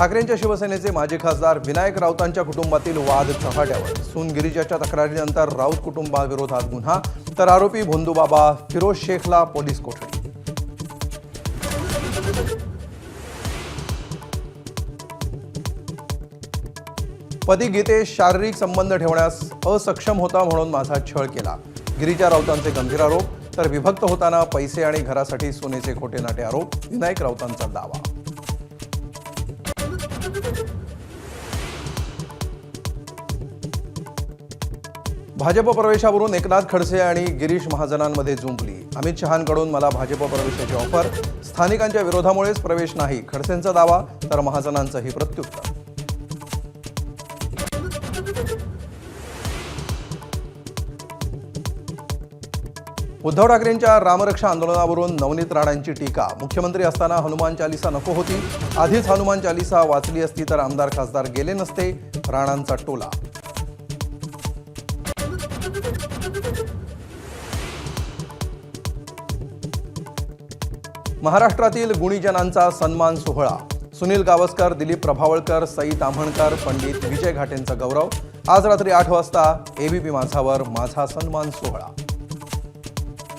ठाकरेंच्या शिवसेनेचे माजी खासदार विनायक राऊतांच्या कुटुंबातील वाद चव्हाट्यावर। सून गिरीजाच्या तक्रारीनंतर राऊत कुटुंबाविरोधात गुन्हा, तर आरोपी भोंदूबाबा फिरोज शेखला पोलीस कोठडी। पती गीतेश शारीरिक संबंध ठेवण्यास असक्षम होता म्हणून माझा छळ केला, गिरीजा राऊतांचे गंभीर आरोप। तर विभक्त होताना पैसे आणि घरासाठी सोन्याचे खोटे नाटे आरोप, विनायक राऊतांचा दावा। भाजप प्रवेशावरून एकनाथ खडसे आणि गिरीश महाजनांमध्ये जुंपली। अमित शहांकडून मला भाजप प्रवेशाची ऑफर, स्थानिकांच्या विरोधामुळेच प्रवेश नाही, खडसेंचा दावा। तर महाजनांचंही प्रत्युत्तर। उद्धव ठाकरेंच्या रामरक्षा आंदोलनावरून नवनीत राणांची टीका, मुख्यमंत्री असताना हनुमान चालीसा नको होती, आधीच हनुमान चालीसा वाचली असती तर आमदार खासदार गेले नसते, राणांचा टोला। महाराष्ट्रातील गुणीजनांचा सन्मान सोहळा, सुनील गावस्कर, दिलीप प्रभावळकर, सई ताम्हणकर, पंडित विजय घाटेंचा गौरव। आज रात्री 8 वाजता एबीपी माझावर माझा सन्मान सोहळा।